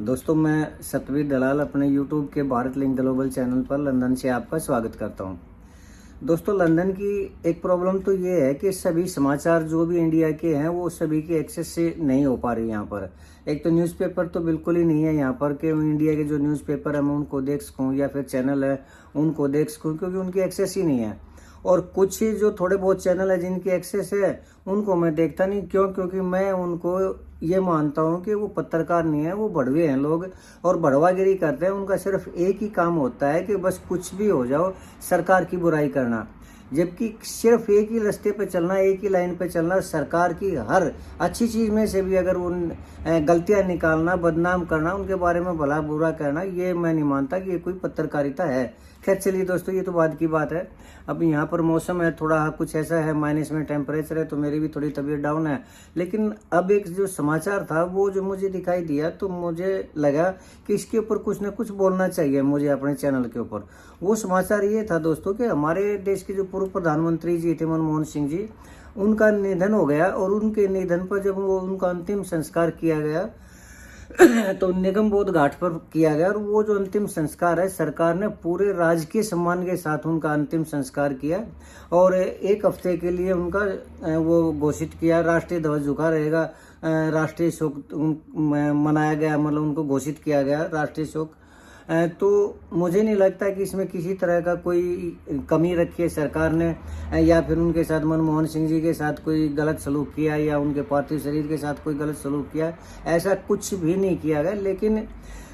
दोस्तों, मैं सतवीर दलाल अपने यूट्यूब के भारत लिंक ग्लोबल चैनल पर लंदन से आपका स्वागत करता हूं। दोस्तों, लंदन की एक प्रॉब्लम तो ये है कि सभी समाचार जो भी इंडिया के हैं वो सभी की एक्सेस से नहीं हो पा रही। यहाँ पर एक तो न्यूज़पेपर तो बिल्कुल ही नहीं है यहाँ पर कि इंडिया के जो न्यूज़पेपर है मैं उनको देख सकूँ या फिर चैनल है उनको देख सकूँ, क्योंकि उनकी एक्सेस ही नहीं है। और कुछ ही जो थोड़े बहुत चैनल है जिनकी एक्सेस है उनको मैं देखता नहीं। क्योंकि मैं उनको ये मानता हूँ कि वो पत्रकार नहीं है, वो भड़वे हैं लोग और भड़वागिरी करते हैं। उनका सिर्फ एक ही काम होता है कि बस कुछ भी हो जाओ, सरकार की बुराई करना, जबकि सिर्फ एक ही रास्ते पे चलना, एक ही लाइन पे चलना। सरकार की हर अच्छी चीज़ में से भी अगर उन गलतियां निकालना, बदनाम करना, उनके बारे में भला बुरा कहना, ये मैं नहीं मानता कि ये कोई पत्रकारिता है। खैर चलिए दोस्तों, ये तो बाद की बात है। अब यहाँ पर मौसम है थोड़ा कुछ ऐसा है, माइनस में टेम्परेचर है, तो मेरी भी थोड़ी तबीयत डाउन है। लेकिन अब एक जो समाचार था वो जो मुझे दिखाई दिया तो मुझे लगा कि इसके ऊपर कुछ ना कुछ बोलना चाहिए मुझे अपने चैनल के ऊपर। वो समाचार ये था दोस्तों कि हमारे देश के जो पूर्व प्रधानमंत्री जी थे मनमोहन सिंह जी, उनका निधन हो गया। और उनके निधन पर जब वो उनका अंतिम संस्कार किया गया तो निगम बोध घाट पर किया गया। और वो जो अंतिम संस्कार है, सरकार ने पूरे राजकीय सम्मान के साथ उनका अंतिम संस्कार किया और एक हफ्ते के लिए उनका वो घोषित किया, राष्ट्रीय ध्वज झुका रहेगा, राष्ट्रीय शोक मनाया गया, मतलब उनको घोषित किया गया राष्ट्रीय शोक। तो मुझे नहीं लगता कि इसमें किसी तरह का कोई कमी रखी है सरकार ने, या फिर उनके साथ मनमोहन सिंह जी के साथ कोई गलत सलूक किया या उनके पार्थिव शरीर के साथ कोई गलत सलूक किया। ऐसा कुछ भी नहीं किया गया। लेकिन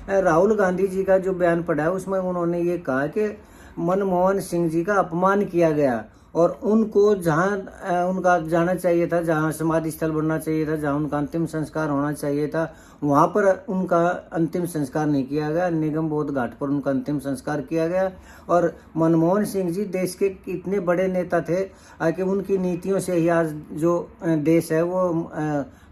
राहुल गांधी जी का जो बयान पड़ा है उसमें उन्होंने ये कहा कि मनमोहन सिंह जी का अपमान किया गया और उनको जहाँ उनका जाना चाहिए था, जहाँ समाधि स्थल बनना चाहिए था, जहाँ उनका अंतिम संस्कार होना चाहिए था, वहाँ पर उनका अंतिम संस्कार नहीं किया गया। निगम बोध घाट पर उनका अंतिम संस्कार किया गया। और मनमोहन सिंह जी देश के इतने बड़े नेता थे कि उनकी नीतियों से ही आज जो देश है वो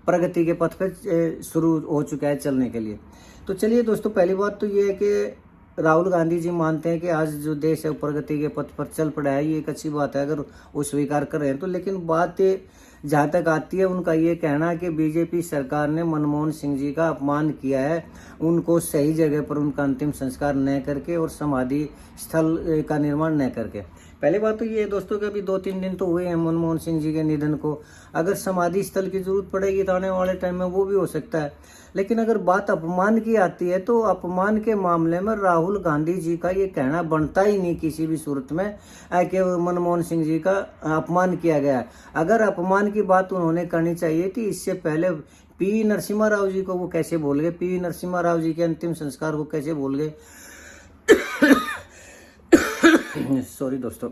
प्रगति के पथ पर शुरू हो चुका है चलने के लिए। तो चलिए दोस्तों, पहली बात तो ये है कि राहुल गांधी जी मानते हैं कि आज जो देश है वो प्रगति के पथ पर चल पड़ा है, ये एक अच्छी बात है अगर वो स्वीकार कर रहे हैं तो। लेकिन बात जहाँ तक आती है उनका ये कहना कि बीजेपी सरकार ने मनमोहन सिंह जी का अपमान किया है, उनको सही जगह पर उनका अंतिम संस्कार न करके और समाधि स्थल का निर्माण न करके। पहले बात तो ये है दोस्तों कि अभी 2-3 दिन तो हुए हैं मनमोहन सिंह जी के निधन को। अगर समाधि स्थल की जरूरत पड़ेगी तो आने वाले टाइम में वो भी हो सकता है। लेकिन अगर बात अपमान की आती है तो अपमान के मामले में राहुल गांधी जी का ये कहना बनता ही नहीं किसी भी सूरत में कि मनमोहन सिंह जी का अपमान किया गया। अगर अपमान की बात उन्होंने करनी चाहिए थी इससे पहले। पीवी नरसिम्हा राव जी को वो कैसे भूल गए? पीवी नरसिम्हा राव जी के अंतिम संस्कार को कैसे भूल गए? सॉरी दोस्तों,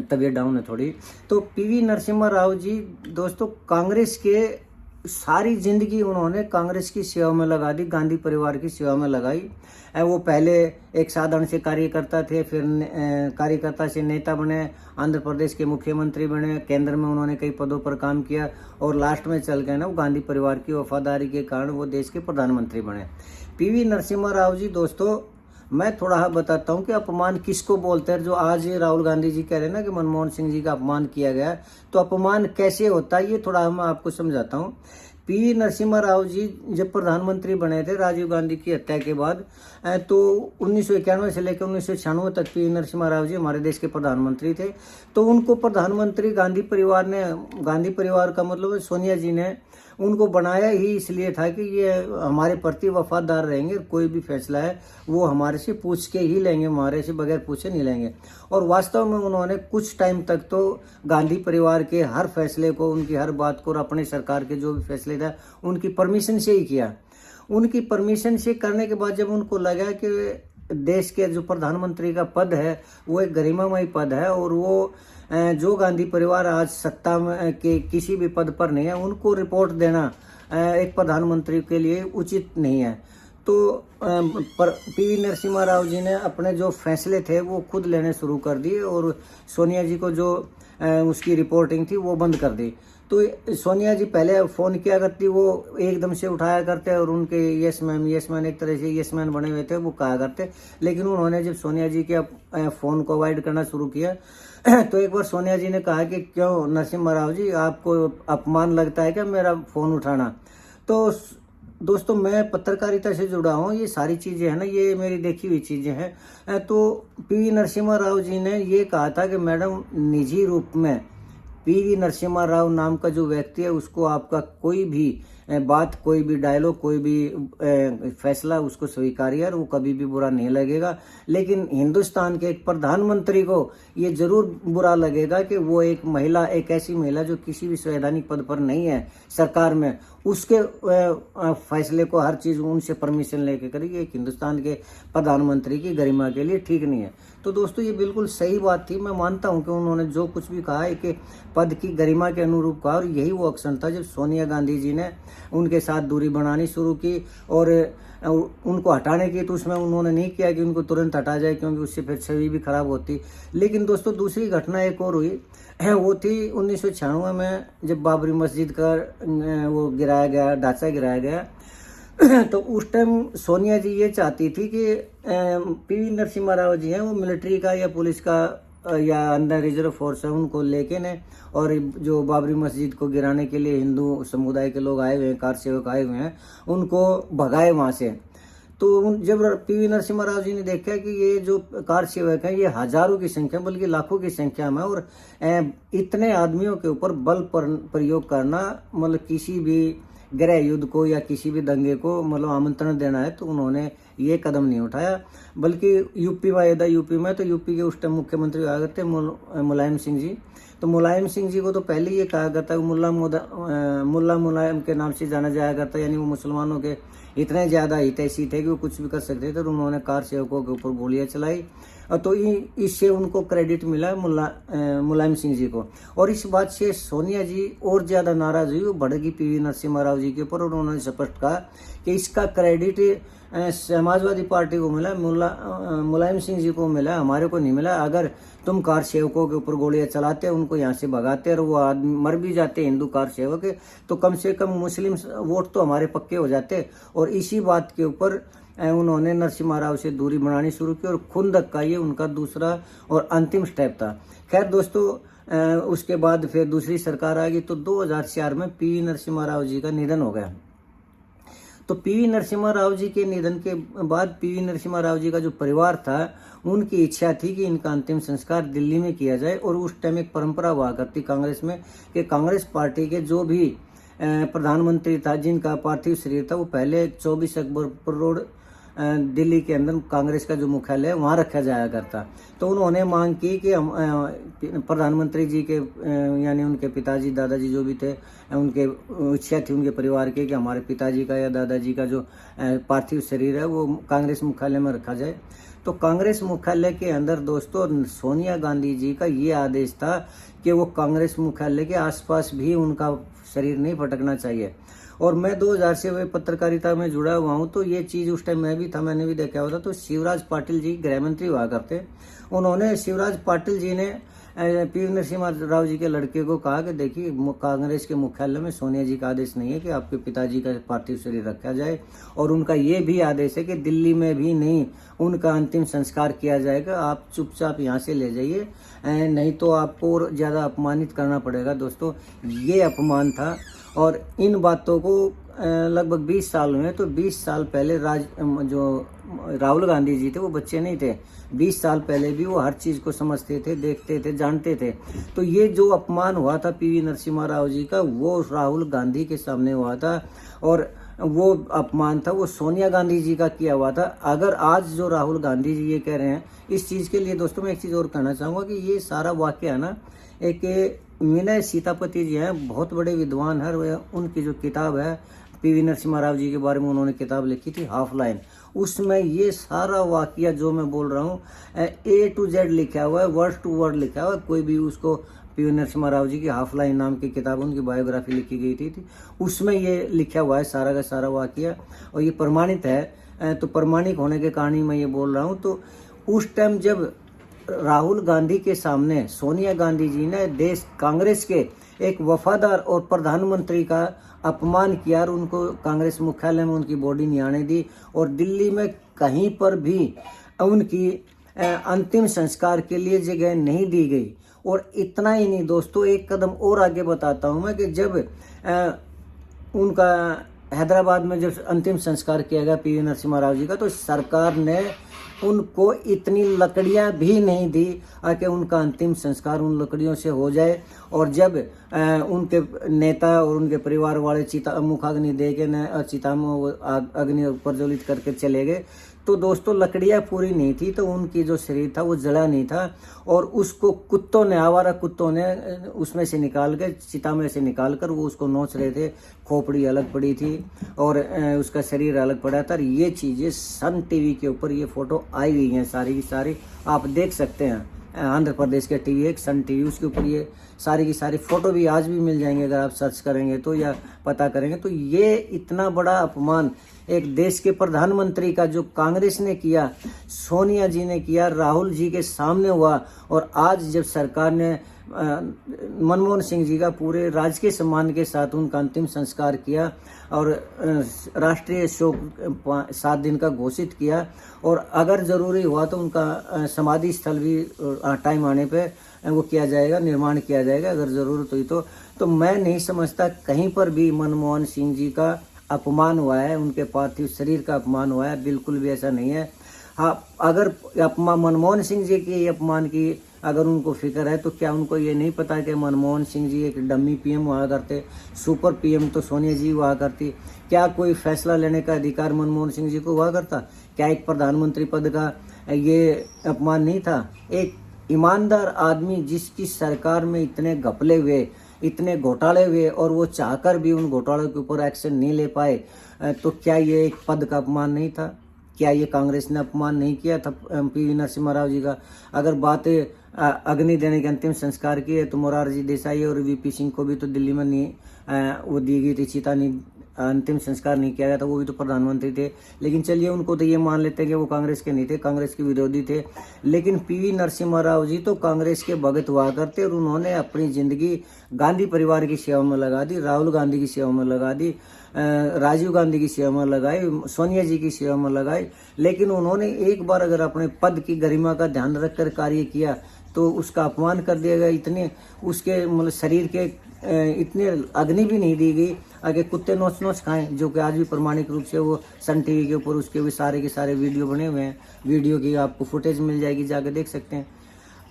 तबीयत डाउन है थोड़ी। तो पीवी नरसिम्हा राव जी दोस्तों कांग्रेस के सारी जिंदगी उन्होंने कांग्रेस की सेवा में लगा दी, गांधी परिवार की सेवा में लगाई। वो पहले एक साधारण से कार्यकर्ता थे, फिर कार्यकर्ता से नेता बने, आंध्र प्रदेश के मुख्यमंत्री बने, केंद्र में उन्होंने कई पदों पर काम किया और लास्ट में चल गए ना वो गांधी परिवार की वफादारी के कारण वो देश के प्रधानमंत्री बने। पीवी नरसिम्हा राव जी दोस्तों, मैं थोड़ा बताता हूँ कि अपमान किसको बोलते हैं। जो आज राहुल गांधी जी कह रहे हैं ना कि मनमोहन सिंह जी का अपमान किया गया, तो अपमान कैसे होता है ये थोड़ा मैं आपको समझाता हूँ। पीवी नरसिम्हा राव जी जब प्रधानमंत्री बने थे राजीव गांधी की हत्या के बाद, तो 1991 से लेकर 1996 तक पीवी नरसिम्हा राव जी हमारे देश के प्रधानमंत्री थे। तो उनको प्रधानमंत्री गांधी परिवार का मतलब सोनिया जी ने उनको बनाया ही इसलिए था कि ये हमारे प्रति वफादार रहेंगे, कोई भी फैसला है वो हमारे से पूछ के ही लेंगे, हमारे से बगैर पूछे नहीं लेंगे। और वास्तव में उन्होंने कुछ टाइम तक तो गांधी परिवार के हर फैसले को, उनकी हर बात को और अपने सरकार के जो भी फैसले थे उनकी परमिशन से ही किया। उनकी परमिशन से करने के बाद जब उनको लगा कि देश के जो प्रधानमंत्री का पद है वो एक गरिमामय पद है और वो जो गांधी परिवार आज सत्ता में के किसी भी पद पर नहीं है, उनको रिपोर्ट देना एक प्रधानमंत्री के लिए उचित नहीं है। तो पीवी नरसिम्हा राव जी ने अपने जो फैसले थे वो खुद लेने शुरू कर दिए और सोनिया जी को जो उसकी रिपोर्टिंग थी वो बंद कर दी। तो सोनिया जी पहले फ़ोन किया करती, वो एकदम से उठाया करते और उनके यस मैन एक तरह से यस मैन बने हुए थे, वो कहा करते। लेकिन उन्होंने जब सोनिया जी के फ़ोन को अवॉइड करना शुरू किया तो एक बार सोनिया जी ने कहा कि क्यों नरसिम्हा राव जी, आपको अपमान लगता है क्या मेरा फ़ोन उठाना? तो दोस्तों मैं पत्रकारिता से जुड़ा हूँ, ये सारी चीज़ें हैं ना, ये मेरी देखी हुई चीज़ें हैं। तो पीवी नरसिम्हा राव जी ने ये कहा था कि मैडम, निजी रूप में पीवी नरसिम्हा राव नाम का जो व्यक्ति है उसको आपका कोई भी बात, कोई भी डायलॉग, कोई भी फैसला उसको स्वीकार्य है और वो कभी भी बुरा नहीं लगेगा। लेकिन हिंदुस्तान के एक प्रधानमंत्री को ये जरूर बुरा लगेगा कि वो एक महिला, एक ऐसी महिला जो किसी भी संवैधानिक पद पर नहीं है सरकार में, उसके फैसले को हर चीज़ उनसे परमिशन लेके करेगी। एक हिंदुस्तान के प्रधानमंत्री की गरिमा के लिए ठीक नहीं है। तो दोस्तों ये बिल्कुल सही बात थी। मैं मानता हूं कि उन्होंने जो कुछ भी कहा है कि पद की गरिमा के अनुरूप कहा, और यही वो अक्सर था जब सोनिया गांधी जी ने उनके साथ दूरी बनानी शुरू की और उनको हटाने की, तो उसमें उन्होंने नहीं किया कि उनको तुरंत हटा जाए, क्योंकि उससे फिर छवि भी खराब होती। लेकिन दोस्तों दूसरी घटना एक और हुई, वो थी 1996 में, जब बाबरी मस्जिद का वो गिराया गया, ढांचा गिराया गया। तो उस टाइम सोनिया जी ये चाहती थी कि पीवी नरसिम्हा राव जी हैं वो मिलिट्री का या पुलिस का या अंडर रिजर्व फोर्स है उनको लेके ने, और जो बाबरी मस्जिद को गिराने के लिए हिंदू समुदाय के लोग आए हुए हैं, कार सेवक आए हुए हैं, उनको भगाए वहाँ से। तो जब पीवी नरसिम्हा राव जी ने देखा कि ये जो कार सेवक हैं ये हजारों की संख्या बल्कि लाखों की संख्या में, और इतने आदमियों के ऊपर बल प्रयोग करना, मतलब किसी भी गृह युद्ध को या किसी भी दंगे को मतलब आमंत्रण देना है, तो उन्होंने ये कदम नहीं उठाया। बल्कि यूपी में तो यूपी के उस टाइम मुख्यमंत्री हुआ करते मुलायम सिंह जी। तो मुलायम सिंह जी को तो पहले ये कहा करता है मुल्ला मुलायम के नाम से जाना जाया करता, यानी वो मुसलमानों के इतने ज़्यादा हितैषी थे कि वो कुछ भी कर सकते थे। और उन्होंने कार सेवकों के ऊपर गोलियां चलाई, तो इससे उनको क्रेडिट मिला मुलायम सिंह जी को। और इस बात से सोनिया जी और ज़्यादा नाराज़ हुई, वो भड़की पीवी नरसिम्हा राव जी के ऊपर, और उन्होंने स्पष्ट कहा कि इसका क्रेडिट समाजवादी पार्टी को मिला, मुलायम सिंह जी को मिला, हमारे को नहीं मिला। अगर तुम कार सेवकों के ऊपर गोलियां चलाते, उनको यहाँ से भगाते और वो आदमी मर भी जाते हिंदू कार सेवक, तो कम से कम मुस्लिम वोट तो हमारे पक्के हो जाते। और इसी बात के ऊपर उन्होंने नरसिम्हा राव से दूरी बनानी शुरू की, और खुंदक का ये उनका दूसरा और अंतिम स्टेप था। खैर दोस्तों, उसके बाद फिर दूसरी सरकार आ गई, तो 2004 में पीवी नरसिम्हा राव जी का निधन हो गया। तो पीवी नरसिम्हा राव जी के निधन के बाद पीवी नरसिम्हा राव जी का जो परिवार था, उनकी इच्छा थी कि इनका अंतिम संस्कार दिल्ली में किया जाए। और उस टाइम एक परंपरा हुआ करती कांग्रेस में कि कांग्रेस पार्टी के जो भी प्रधानमंत्री था, जिनका पार्थिव शरीर था, वो पहले 24 अकबरपुर रोड दिल्ली के अंदर कांग्रेस का जो मुख्यालय है वहाँ रखा जाया करता। तो उन्होंने मांग की कि प्रधानमंत्री जी के यानी उनके पिताजी, दादाजी जो भी थे, उनके इच्छा थी उनके परिवार के कि हमारे पिताजी का या दादाजी का जो पार्थिव शरीर है वो कांग्रेस मुख्यालय में रखा जाए। तो कांग्रेस मुख्यालय के अंदर दोस्तों सोनिया गांधी जी का ये आदेश था कि वो कांग्रेस मुख्यालय के आसपास भी उनका शरीर नहीं फटकना चाहिए। और मैं 2000 से वही पत्रकारिता में जुड़ा हुआ हूँ, तो ये चीज़ उस टाइम मैं भी था, मैंने भी देखा हुआ था। तो शिवराज पाटिल जी गृह मंत्री हुआ करते, उन्होंने शिवराज पाटिल जी ने पीवी नरसिम्हा राव जी के लड़के को कहा कि देखिए, कांग्रेस के मुख्यालय में सोनिया जी का आदेश नहीं है कि आपके पिताजी का पार्थिव शरीर रखा जाए, और उनका ये भी आदेश है कि दिल्ली में भी नहीं उनका अंतिम संस्कार किया जाएगा, आप चुपचाप यहाँ से ले जाइए, नहीं तो आपको और ज़्यादा अपमानित करना पड़ेगा। दोस्तों ये अपमान था, और इन बातों को लगभग 20 साल हुए। तो 20 साल पहले जो राहुल गांधी जी थे वो बच्चे नहीं थे, 20 साल पहले भी वो हर चीज़ को समझते थे, देखते थे, जानते थे। तो ये जो अपमान हुआ था पीवी नरसिम्हा राव जी का, वो राहुल गांधी के सामने हुआ था, और वो अपमान था वो सोनिया गांधी जी का किया हुआ था। अगर आज जो राहुल गांधी जी ये कह रहे हैं, इस चीज़ के लिए दोस्तों मैं एक चीज़ और कहना चाहूँगा कि ये सारा वाक़या ना, एक विनय सीतापति जी हैं, बहुत बड़े विद्वान हैं, उनकी जो किताब है पीवी नरसिम्हा राव जी के बारे में उन्होंने किताब लिखी थी हाफ लाइन, उसमें ये सारा वाकया जो मैं बोल रहा हूँ A to Z लिखा हुआ है, वर्ड टू वर्ड लिखा हुआ है। कोई भी उसको पीवी नरसिम्हा राव जी की हाफ लाइन नाम की किताब, उनकी बायोग्राफी लिखी गई थी, उसमें ये लिखा हुआ है सारा का सारा वाकया, और ये प्रमाणित है। तो प्रमाणिक होने के कारण ही मैं ये बोल रहा हूँ। तो उस टाइम जब राहुल गांधी के सामने सोनिया गांधी जी ने देश कांग्रेस के एक वफादार और प्रधानमंत्री का अपमान किया, और उनको कांग्रेस मुख्यालय में उनकी बॉडी नहीं आने दी, और दिल्ली में कहीं पर भी उनकी अंतिम संस्कार के लिए जगह नहीं दी गई। और इतना ही नहीं दोस्तों, एक कदम और आगे बताता हूँ मैं कि जब उनका हैदराबाद में जब अंतिम संस्कार किया गया पीवी नरसिम्हा राव जी का, तो सरकार ने उनको इतनी लकड़ियां भी नहीं दी कि उनका अंतिम संस्कार उन लकड़ियों से हो जाए। और जब उनके नेता और उनके परिवार वाले चिता मुखाग्नि दे के चिता में अग्नि प्रज्वलित करके चले गए, तो दोस्तों लकड़ियां पूरी नहीं थी, तो उनकी जो शरीर था वो जला नहीं था। और उसको कुत्तों ने, आवारा कुत्तों ने उसमें से निकाल के, चिता में से निकाल कर वो उसको नोच रहे थे। खोपड़ी अलग पड़ी थी और उसका शरीर अलग पड़ा था। ये चीज़ें सन टीवी के ऊपर ये फोटो आई हुई हैं सारी की सारी, आप देख सकते हैं। आंध्र प्रदेश के टीवी एक सन टीवी, उसके ऊपर ये सारी की सारी फोटो भी आज भी मिल जाएंगे अगर आप सर्च करेंगे तो, या पता करेंगे तो। ये इतना बड़ा अपमान एक देश के प्रधानमंत्री का जो कांग्रेस ने किया, सोनिया जी ने किया, राहुल जी के सामने हुआ। और आज जब सरकार ने मनमोहन सिंह जी का पूरे राजकीय सम्मान के साथ उनका अंतिम संस्कार किया और राष्ट्रीय शोक 7 दिन का घोषित किया, और अगर ज़रूरी हुआ तो उनका समाधि स्थल भी टाइम आने पे वो किया जाएगा, निर्माण किया जाएगा अगर ज़रूरत हुई तो मैं नहीं समझता कहीं पर भी मनमोहन सिंह जी का अपमान हुआ है, उनके पार्थिव शरीर का अपमान हुआ है, बिल्कुल भी ऐसा नहीं है। हाँ, अगर मनमोहन सिंह जी के अपमान की अगर उनको फिक्र है तो क्या उनको ये नहीं पता कि मनमोहन सिंह जी एक डमी पीएम हुआ करते, सुपर पीएम तो सोनिया जी हुआ करती। क्या कोई फैसला लेने का अधिकार मनमोहन सिंह जी को हुआ करता? क्या एक प्रधानमंत्री पद का ये अपमान नहीं था? एक ईमानदार आदमी जिसकी सरकार में इतने घपले हुए, इतने घोटाले हुए, और वो चाहकर भी उन घोटालों के ऊपर एक्शन नहीं ले पाए, तो क्या ये एक पद का अपमान नहीं था? क्या ये कांग्रेस ने अपमान नहीं किया था पीवी नरसिम्हा राव जी का? अगर बात अग्नि देने के अंतिम संस्कार की है तो मोरारजी देसाई और वीपी सिंह को भी तो दिल्ली में नहीं वो दी गई थी चिता, नहीं अंतिम संस्कार नहीं किया गया था, वो भी तो प्रधानमंत्री थे। लेकिन चलिए उनको तो ये मान लेते हैं कि वो कांग्रेस के नहीं थे, कांग्रेस के विरोधी थे। लेकिन पीवी नरसिम्हा राव जी तो कांग्रेस के भगत हुआ करते, और उन्होंने अपनी जिंदगी गांधी परिवार की सेवा में लगा दी, राहुल गांधी की सेवा में लगा दी, राजीव गांधी की सेवा में लगाई, सोनिया जी की सेवा में लगाई। लेकिन उन्होंने एक बार अगर अपने पद की गरिमा का ध्यान रखकर कार्य किया तो उसका अपमान कर दिया गया। इतने उसके मतलब शरीर के इतने अग्नि भी नहीं दी गई आगे कुत्ते नोच नोच खाएं, जो कि आज भी प्रमाणिक रूप से वो सन टीवी के ऊपर उसके भी सारे के सारे वीडियो बने हुए हैं। वीडियो की आपको फुटेज मिल जाएगी, जाके देख सकते हैं।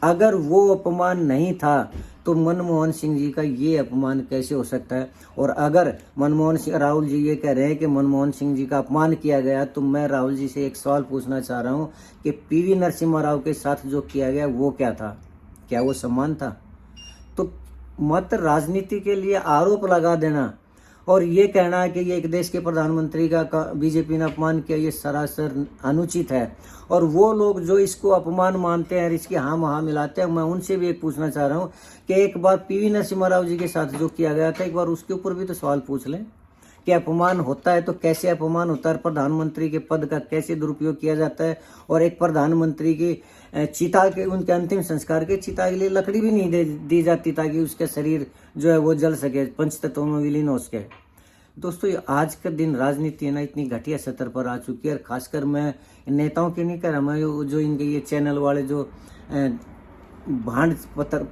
अगर वो अपमान नहीं था तो मनमोहन सिंह जी का ये अपमान कैसे हो सकता है? और अगर मनमोहन सिंह, राहुल जी ये कह रहे हैं कि मनमोहन सिंह जी का अपमान किया गया, तो मैं राहुल जी से एक सवाल पूछना चाह रहा हूँ कि पीवी नरसिम्हा राव के साथ जो किया गया वो क्या था? क्या वो सम्मान था? तो मत राजनीति के लिए आरोप लगा देना और ये कहना है कि ये एक देश के प्रधानमंत्री का बीजेपी ने अपमान किया, ये सरासर अनुचित है। और वो लोग जो इसको अपमान मानते हैं, इसकी हाँ मिलाते हैं, मैं उनसे भी एक पूछना चाह रहा हूँ कि एक बार पीवी नरसिम्हा राव जी के साथ जो किया गया था, एक बार उसके ऊपर भी तो सवाल पूछ लें कि अपमान होता है तो कैसे अपमान होता है, प्रधानमंत्री के पद का कैसे दुरुपयोग किया जाता है। और एक प्रधानमंत्री की चिता के, उनके अंतिम संस्कार के चिता के लिए लकड़ी भी नहीं दी जाती ताकि उसका शरीर जो है वो जल सके, पंच तत्वों में विलीन हो सके। दोस्तों आज का दिन राजनीति है ना इतनी घटिया स्तर पर आ चुकी है, और खासकर मैं नेताओं की नहीं कह रहा, मैं जो इनके ये चैनल वाले जो भांड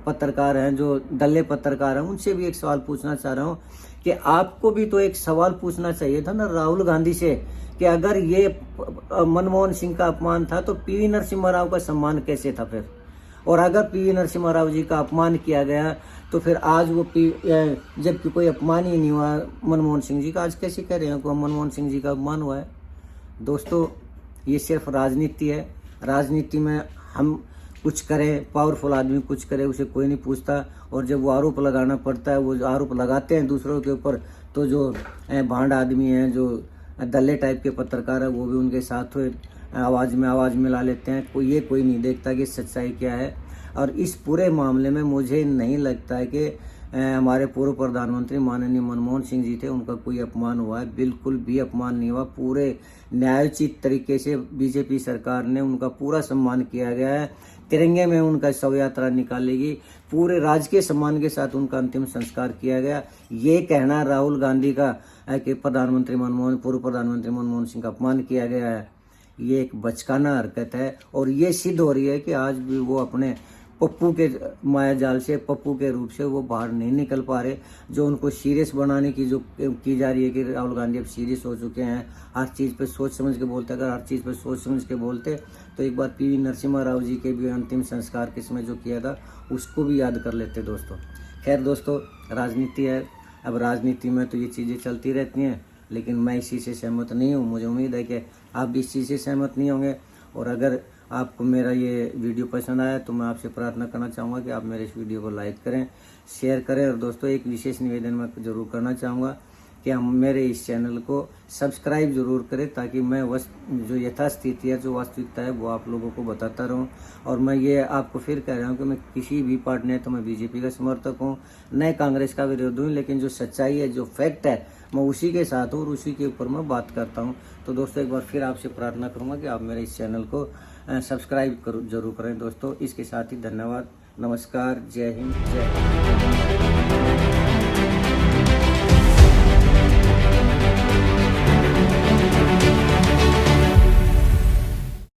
पत्रकार हैं, जो दल्ले पत्रकार हैं, उनसे भी एक सवाल पूछना चाह रहा हूँ कि आपको भी तो एक सवाल पूछना चाहिए था ना राहुल गांधी से कि अगर ये मनमोहन सिंह का अपमान था तो पीवी नरसिम्हा राव का सम्मान कैसे था फिर? और अगर पीवी नरसिम्हा राव जी का अपमान किया गया तो फिर आज वो जबकि कोई अपमान ही नहीं हुआ मनमोहन सिंह जी का, आज कैसे कह रहे हैं कि मनमोहन सिंह जी का अपमान हुआ है? दोस्तों ये सिर्फ राजनीति है। राजनीति में हम कुछ करें, पावरफुल आदमी कुछ करे, उसे कोई नहीं पूछता। और जब वो आरोप लगाना पड़ता है, वो आरोप लगाते हैं दूसरों के ऊपर, तो जो भांड आदमी हैं, जो दल्ले टाइप के पत्रकार है, वो भी उनके साथ आवाज़ मिला लेते हैं। कोई नहीं देखता कि सच्चाई क्या है। और इस पूरे मामले में मुझे नहीं लगता है कि हमारे पूर्व प्रधानमंत्री माननीय मनमोहन सिंह जी थे, उनका कोई अपमान हुआ है। बिल्कुल भी अपमान नहीं हुआ। पूरे न्यायोचित तरीके से बीजेपी सरकार ने उनका पूरा सम्मान किया गया है। तिरंगे में उनका शव यात्रा निकालेगी, पूरे राजकीय सम्मान के साथ उनका अंतिम संस्कार किया गया। ये कहना राहुल गांधी का कि पूर्व प्रधानमंत्री मनमोहन सिंह का अपमान किया गया है, ये एक बचकाना हरकत है। और ये सिद्ध हो रही है कि आज भी वो अपने पप्पू के माया जाल से, पप्पू के रूप से वो बाहर नहीं निकल पा रहे। जो उनको सीरियस बनाने की जो की जा रही है कि राहुल गांधी अब सीरियस हो चुके हैं, हर चीज़ पे सोच समझ के बोलते। अगर हर चीज़ पे सोच समझ के बोलते तो एक बार पीवी नरसिम्हा राव जी के भी अंतिम संस्कार के समय जो किया था उसको भी याद कर लेते दोस्तों। खैर दोस्तों, राजनीति है, अब राजनीति में तो ये चीज़ें चलती रहती हैं, लेकिन मैं इसी से सहमत नहीं हूँ। मुझे उम्मीद है कि आप भी इस चीज़ से सहमत नहीं होंगे। और अगर आपको मेरा ये वीडियो पसंद आया तो मैं आपसे प्रार्थना करना चाहूँगा कि आप मेरे इस वीडियो को लाइक करें, शेयर करें। और दोस्तों, एक विशेष निवेदन मैं ज़रूर करना चाहूँगा कि हम मेरे इस चैनल को सब्सक्राइब ज़रूर करें, ताकि मैं जो यथास्थिति है, जो वास्तविकता है, वो आप लोगों को बताता रहूं। और मैं ये आपको फिर कह रहा हूं कि मैं किसी भी पार्टी, नहीं तो मैं बीजेपी का समर्थक हूं, न कांग्रेस का विरोध हूँ, लेकिन जो सच्चाई है, जो फैक्ट है, मैं उसी के साथ हूँ और उसी के ऊपर मैं बात करता हूँ। तो दोस्तों, एक बार फिर आपसे प्रार्थना करूँगा कि आप मेरे इस चैनल को सब्सक्राइब जरूर करें दोस्तों। इसके साथ ही धन्यवाद, नमस्कार, जय हिंद, जय भारत।